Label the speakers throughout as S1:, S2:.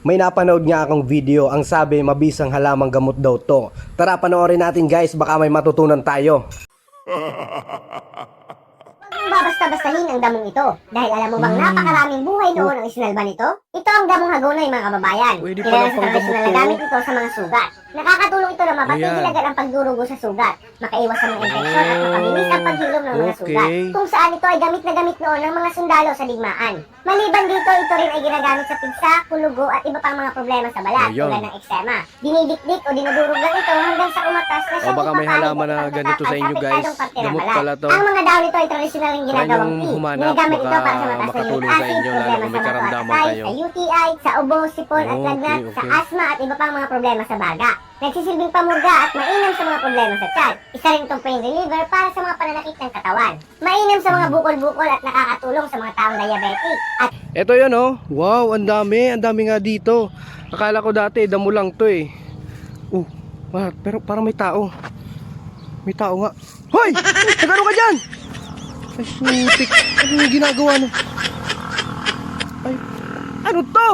S1: May napanood nga akong video, ang sabi mabisang halamang gamot daw to. Tara panoorin natin guys, baka may matutunan tayo.
S2: Huwag mong babasta-bastahin ang damong ito dahil alam mo bang napakaraming buhay noon ang isinalba nito? Ito ang damong hagonay mga kababayan.
S1: Pwede
S2: Kilala
S1: pala
S2: sa
S1: pang
S2: tradisyonal na
S1: gamot to.
S2: gamit ito sa mga sugat. Nakakatulong ito na mapatigil
S1: Ayan.
S2: agad ang pagdurugo sa sugat, makaiwas sa mga infeksyon at mapabilis ang paghilom ng mga sugat.
S1: Okay.
S2: Kung saan ito ay gamit na gamit noon ng mga sundalo sa digmaan. Maliban dito, ito rin ay ginagamit sa pigsa, kulugo at iba pang mga problema sa balat
S1: Ayun.
S2: tulad ng eksema. Dinidikdik o dinudurog lang ito hanggang sa umatas na siyang
S1: baka may
S2: ipapahid
S1: halaman
S2: at
S1: na
S2: ipagtatakal
S1: ganito sa inyo,
S2: apektadong
S1: guys.
S2: parte ng
S1: Gamot
S2: balat.
S1: pala to.
S2: Ang mga daw nito ay tradisyonal yung ginagawang
S1: Try
S2: tea.
S1: niyong humanap,
S2: Ginagamit ito
S1: baka
S2: para sa mataas na
S1: makatulong
S2: uric
S1: sa
S2: acid,
S1: inyo, lalo
S2: problema
S1: kung may
S2: sa bato at
S1: karamdaman
S2: atay,
S1: kayo.
S2: sa UTI, sa ubo, sipon at
S1: Okay,
S2: lagnat, sa
S1: okay.
S2: asthma at iba pang mga problema sa baga. Nagsisilbing pamurga at mainam sa mga problema sa tiyan. Isa rin itong pain reliever para sa mga pananakit ng katawan. Mainam sa mga bukol-bukol at nakakatulong sa mga taong diabetic. At
S1: Ito yun oh. Wow, ang dami nga dito. Akala ko dati damo lang to eh. Pero parang may tao. May tao nga. Hoy! Nagano ka dyan? Ay, sutik. Ano yung ginagawa no? Ay, ano to?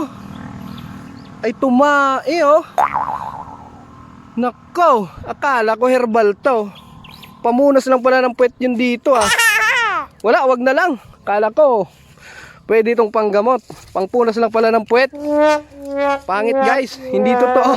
S1: Ay, tumae oh. Nako, akala ko herbal to. Pamunas lang pala ng puwet yun dito ah. Wala, wag na lang. Akala ko pwede itong panggamot. Pangpunas lang pala ng puwet. Pangit guys, hindi totoo.